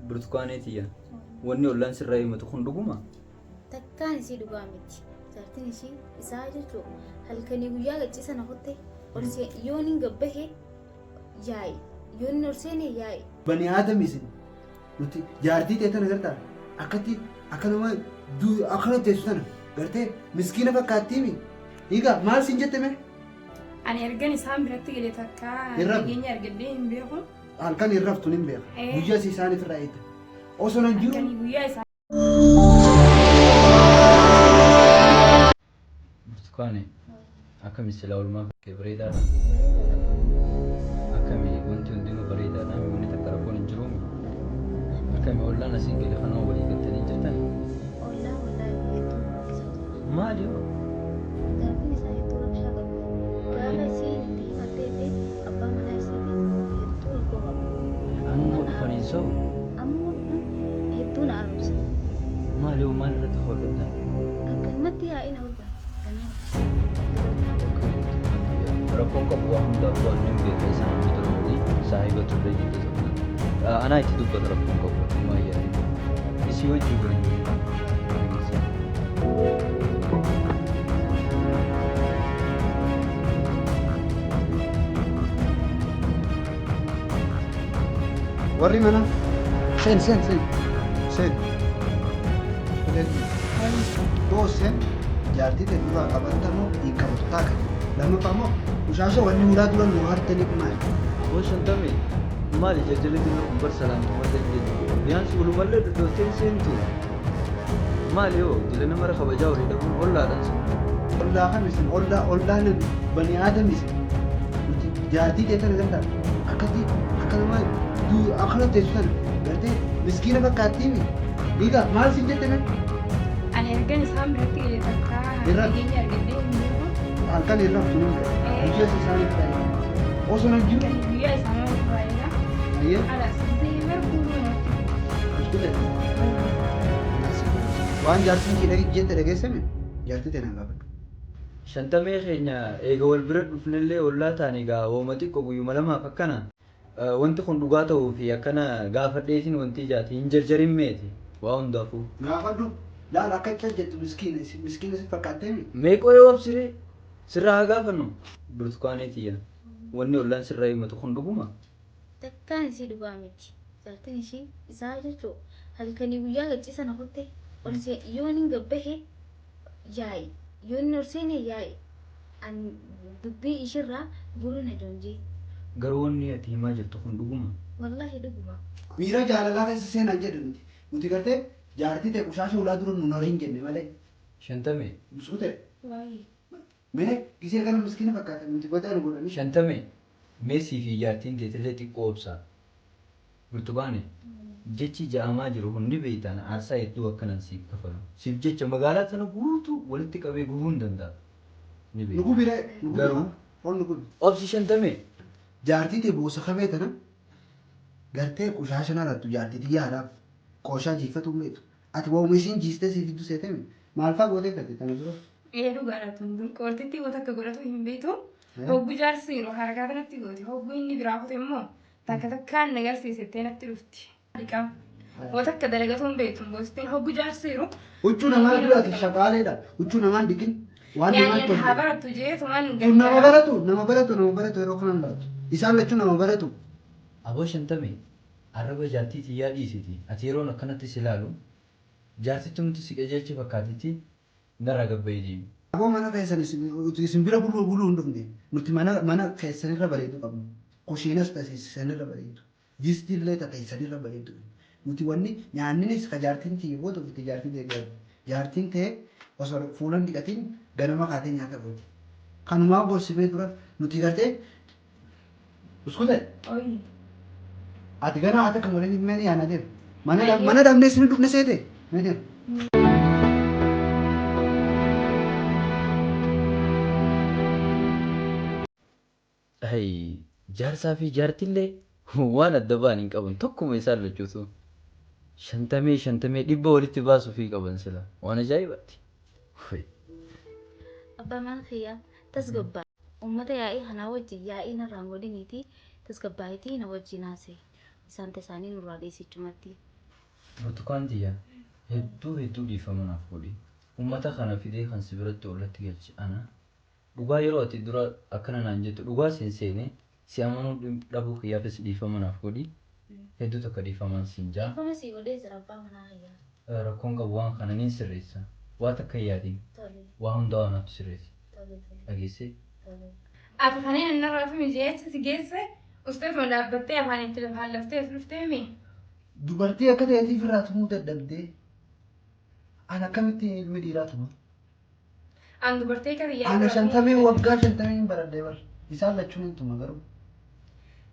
Burtukaanetiya. Wanni ollaan sirraa himatu kun dhuguma? Takkaan isii dhugaa miti. Jaartiin ishii isaa jechuudha. Halkanii guyyaa gachiisa na kotte yoon hin gabbahe yaa'i. Yoon hin horseene yaa'i. Bani aadamisin nuti jaartii ta'e tana gartaa akkatti akkanuma akkana teessu tana gartee miskiina fakkaattiimi. Hiikaa maal siin jette mee? Ani ergan isaan biratti galee takka nageenya argadhee hin beeku. Halkan hin raftu hin beeka. Guyyaa si isaaniif irraa eegda. Osoo nan jiru. Halkanii guyyaa isaa. Burtukaane akkami silaa oolmaa kee bareedaadha. Akkami wanti hundinuu bareedaadha. Wanni takka rakkoon hin jiruumi. Akkami ollaan asiin gadi kanaa walii galtanii jirtan. Ollaa hedduu Maali? jaartiin isaa hedduu rabshaa qabu. Gaafa isii itti himattee fi abbaa manaa isii hedduu ol qabu. Amma dhufanii soo Ammoo hedduu na arumsa. maali maal irratti hojjetan? Akkanumatti yaa'ina hulba. Rakkoon qabu waan hundaaf waan hin beekne isaan bidiruu saahiba turre jette tokko. Anaa itti dubbata rakkoon qabu maayyaa. Isii wajjin bira Warri mana sen. Yoo sen jaartii ta'e duraa qabatanuu hiikamtu taaka. Lammaffaa immoo ushaasha wanni muraa dura nu hartaniif maali? Shantame maali jajjalatti kun barsalaamtuma jajjalatti biyaansi walumallee dhodhooteen seentu maali yoo jila nama irra kabajaa walii dhabuun ollaadhaan sun. Ollaa kamisin ollaan bani aadamisin nuti jaartii ta'e tana gandaa akkatti akkanuma akkana teessu tana gartee miskiina fakkaattiimi. Hiikaa maal siin jette mee? Ani ergan isaan biratti galee takka nageenya argadhee hin beeku. Halkan hin raftu hin beeka. Guyyaa si isaaniif irraa eegda. Osoo nan jiru. Halkanii guyyaa isaa nama baay'eedha. Ayyee. Ala sibbee marguu Waan jaartiin kee jette dhageessame jaartii ta'e nan gaafadhu. Shantamee keenya eega wal bira dhufnellee ollaa taane egaa wooma xiqqoo guyyuma lamaaf akkana wanti kun dhugaa ta'uu fi akkana gaafadheetiin wanti ijaati hin jarjarin meeti waa hundaafuu. Gaafadhu laal akka itti jettu miskiina si fakkaattee Meeqoo yoo obsiree sirraa haa gaafannu burtukaanetiyya wanni ollaan sirraa himatu kun dhuguma? Takkaan isii dhugaa miti. Jaartiin ishii isaa jechuudha. Halkanii guyyaa gachiisa na kotte yoon hin gabbahe yaa'i. Yoon hin horseene yaa'i. Ani dubbii ishirraa gurra na joonjee. Garuu wanni ati himaa jirtu kun dhuguma? Wallaahi dhuguma. miira jaalalaa keessa seenan jedhu nuti gartee jaartii ta'e qushaasha ulaa dura nu hin jenne malee. Shantamee Busuu ta'e baay'ee. mee gisee kana miskiina fakkaata nuti godaa nu godhanii. Shantamee meesii fi jaartiin teetillee xiqqoo obsaa. Burtukaane jechi ja'amaa jiru hundi beektan aarsaa hedduu akkanan siif kafalu. Siif jecha magaalaa sana guutuu walitti qabee gubuu hin danda'a. Ni Nu beekta. gubiree Garuu foon nu gubi. obsi Shantamee Jaartii ta'e boosa qabee tana gartee qushaasha nalattu jaartii xiyyaadhaaf qooshaa jiifatu meetu. Ati waa'uma isiin jiistee siif iddoo seetame maal fa'aa gootee fedhe tana dura. Eeruu gaadhatu qortitti goota akka godhatu hin beektu. Hoggu jaarsi yeroo harkaa kanatti gooti. Hoggu inni biraa kute immoo takka takkaan nagarsiisettee natti dhufti. Dhiqama. Goota akka dalagatu hin beektu. Goostiin hoggu jaarsi yeroo. Huccuu namaa duraati shaqaaleedha. Huccuu namaan diqin waan namaan Yaani haa barattu jeetumaan nama baratu yeroo kanan baratu. Isaan lachuu nama baratu. aboo Shantamee arraba jaartii xiyyaa dhiisiti. Ati yeroon akkanatti si ilaalu jaartitti nuti si qajeelchi fakkaatitti narra gabbayii deemi. Aboo mana keessan isin bira buluu hin dhufne nuti mana keessanirra bareedu qabnu. Kushiinas taasisanirra bareedu. Jiistillee taasisanirra bareedu. Nuti wanni nyaanninis ka jaartiin ta'e booda nuti jaartiin ta'e jaartiin ta'e osoo fuulan dhiqatiin ganama kaatee nyaata godhu. Kanumaa borsibee dura nuti gartee uskute Oyi. ati gana haata kan waliin himee ni yaanateef mana dhabnee isin dhufne seete. Jaarsaa fi jaartillee waan adda ba'an hin qaban tokkuma isaan lachuutu. Shantamee dhibba walitti baasuu fi qaban sila waan ajaa'ibaati. Abbaa mana kiyyaa tasgabbaa. Uummata yaa'ii kanaa wajjin yaa'ii narraan godhiniiti tasgabbaayitii na wajjin haasa'e. Isaan tasaanii nurraa dheessichumatti. Burtukaan tiyya hedduu dhiifama naaf godhi. Uummata kana fidee kan si biratti ollatti galchi ana. Dhugaa yeroo ati dura akkana naan jettu dhugaa seenee si amanuu dhabuu kiyyaafis dhiifama naaf godhi. Hedduu tokko dhiifamaan siin jaa. Dhiifama sii godhee jira abbaa manaa ayyaa. Rakkoon qabu waan kana niin sirreessa. Waa takka yaadiin waa hundaa waan natti sirreessa. Dhageessee. Afaanii inni raafu mijeessa si geesse usteefuma dhaabbattee afaan itti lafaan laftee dhuftee mi? Dubartii akka ta'eetiif irraa tumuu dadhabdee ana akkamitti ilmi dhiiraa tuma? An dubartii akka biyyaa Ana 50 waggaa 50 baradhee bar isaan lachuun hin tuma garuu.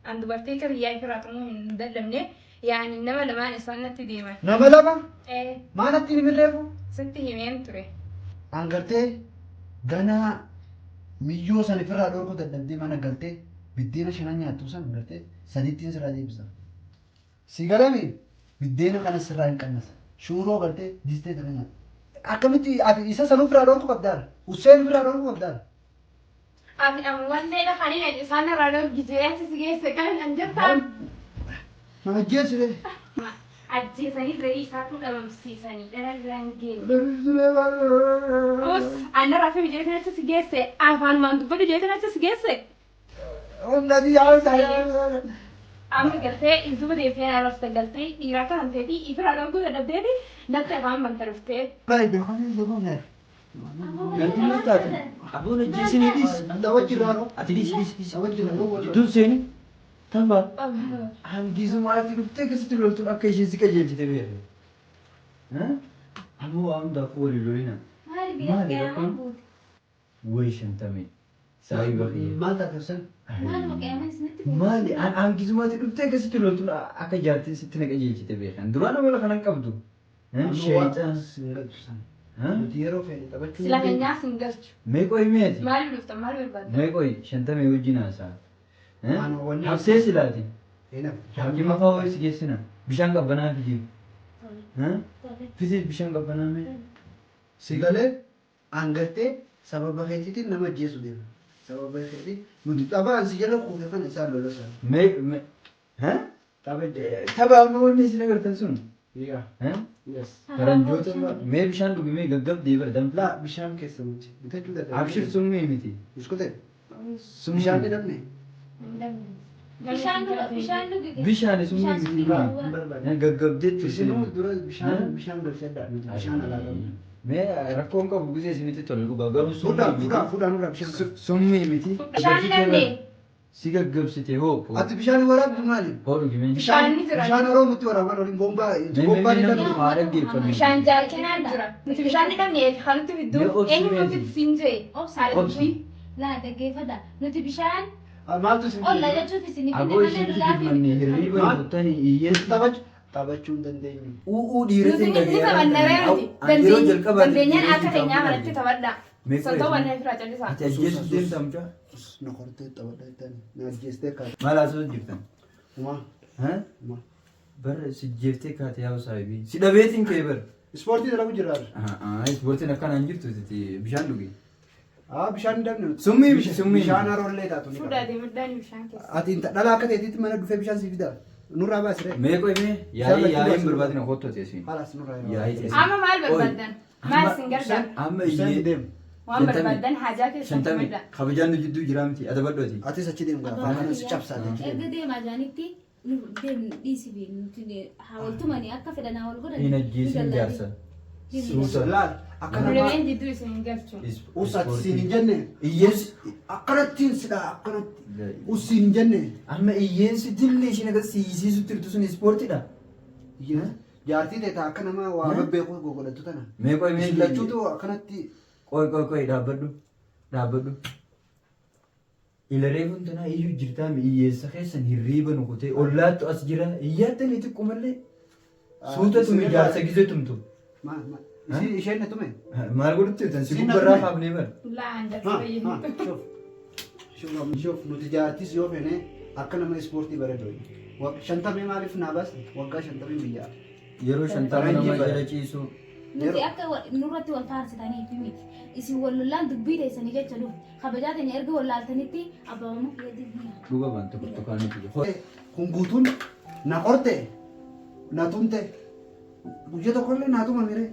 An dubartii akka biyyaa irraa tumuu hin dadhabne yaani nama lamaan isaan natti deeman. Nama lama maalatti hin mirreefu? Sitti himeen ture. An gartee ganaa miyyoo san ifirraa dhorkuu dadhabdee mana galtee biddeena shanan nyaattu san gartee sadittiin sirraa deebisa. Si galami biddeena kana sirraa hin qannasa. Shuuroo gartee distee kana nyaata. Akkamitti ati isa sanuu firaa dhorkuu qabdaara. Usseen firaa dhorkuu qabdaara. Ati ammallee lafanii isaan irraa dhorkitee si geesse kan an jettaan. Nama ajjeesire. Ajjeesanii re'ii isaatu dhabamsiisanii dhararraan geesse. Anna rafee biyya kanatti si geesse afaanumaan dubbatu biyya kanatti si geesse. Onnati yaa'u Amma galtee intuba deefee arrasta galtee dhiiraa kan ta'eeti ifirraa dhorkuu dadhabdeeti natti afaan banta dhuftee. Baay'ee beekamee. Galtii nuti taate. Aboon ajjeesinii dhiis. Daawwachi irraa Ati dhiis. daawwachi irraa Jidduun seeni. Tapha. Hangisuma ati dhuftee keessatti loltuun akka isheen si qajeelchite beekne. Ammoo waan hundaafuu walii lolina. Maali rakkoon? Wayi 50. Saayi bakee. Maal taasisan? Maaluma qe'aman isinitti Maali hangisuma ati dhuftee keessatti loltuun akka jaartiin sitti na qajeelchite beekan. Duraan amala kana qabdu. Sheeyixa. Yeroo feene taphachuu. Sila keenyaas hin galchu. Meeqoo himeeti? Maaliif dhufta maal barbaadda? Meeqoo 50 wajjin haasa'a. Habsee silaati. Hakima fa'aa wayii si geessina. Bishaan qabbanaa fijiif. Fijiif bishaan qabbanaa mee? Si galee hangattee sababa keetiitiin nama ajjeesu deema. Sababa keetii nuti taphaan si jala kuufe kana isaan lola sana. Taphaa amma wanni isin agartan sun. Faranjoota mee bishaan dhugi mee gaggabdee bara danfaa. Laa bishaan keessa muti. Bitachuu dadhabee. Abshir sun mee miti. Biskutee. Bishaan jedhamne. bishaan dhugi. Bishaan sun mee miti. Gaggabdee Isinuu dura bishaan galchadhaa. Bishaan alaa qabu. Mee rakkoon qabu gisee isinitti tole dhugaa garuu sun Fuudhaan nurraa bishaan. sun mee miti. Bishaan dhabne. Si gaggabsite hoo. Ati bishaan waraabdu maali? Hoo dhugi mee. Bishaan ni jira. Bishaan Oromootti waraaban waliin bombaa ni Mee maa dhaggeeffanne. Bishaan jaalkinaan jira. Nuti bishaan ni dhabne kanatti bidduu eenyuutti siin jee. Obsi. Laa dhaggeeffadha. Nuti bishaan Maaltu isin olla jechuuf isin Aboo isinitti filmanne hirriiba kuttanii iyyeessa. taphachuu hin dandeenyu. Uuu dhiirri Nuti ni taphanneeree nuti. yeroo jalqabaa Dandeenyaan akka keenyaa malatti taphadha. Santoo wanneen firaa callisaa. ati ajjeesuuf deemta mucaa. Na kortee taphadha jettani. Na ajjeestee kaate. Maal haasoo jirtan? Uma. Uma. Bara si jeeftee kaate yaa saahibii. Si dhabeetiin kee bara. Ispoortii dalagu jirra. Ispoortiin akkanaan jirtu bishaan dhugi. Bishaan hin dhabne. Summii Bishaan haroollee taatu. Fuudhaatee middaan bishaan keessa. Ati dhala akka ta'eetitti mana dhufee bishaan si fida. Nurraa baasire. Meeqoo himee yaa'iin barbaadina kottu teessuun. Halas nurraa Yaa'ii teessuun. Amma maal barbaadan? Maal isin gargaara? Amma iyyee deemu. Waan barbaadan hajaa keessatti shantamii madda. kabajaan nu jidduu jira miti adabadhooti. Atis achi deemu gaafa afaan si cabsaate achi erga deemu. deemaa jaanitti dhiisifi nuti hawaltumanii akka fedhan hawal godhan. Hin ajjeesin jaarsa. Suusa. Laal akka namaa. Rimeen jidduu isin hin galchu. Usaati siin hin jenne. Iyyees. Akkanattiin sidha akkanatti. Usiin hin jenne. Amma iyyeensi dilli ishiin agarsiisiisu turtu sun ispoortiidha. Jaartii ta'e akka nama waa babbeeku godhatu tana. Meeqoo himee Lachuutu akkanatti. qoy dhaabbadhu. Ilaree kun tanaa iyyuu jirtaa iyyeessa keessan hirriiba nukutee ollaattu as jira iyyaattan xiqqoo mallee suuta tumi jaarsa gisee tumtu. Isheen na tume. Maal godhutti tan si gubbarraa faafnee bara. Laan jatti Shoof nuti jaartis yoo feene akka nama ispoortii bareedu. Shantamii maaliif naa baas waggaa 50 biyyaa. Yeroo 50 nama jala ciisu. Nuti akka nurratti wal faarsitaniif miti. Isin wal lollaan dubbii teessanii jecha dhufu. Kabajaa teenya erga wal laaltanitti abbaamuu fayyadamudha. Dhuga bantu burtukaanitti. Kun guutuun na qorte na tumte Guyyaa tokkollee naatuma miree.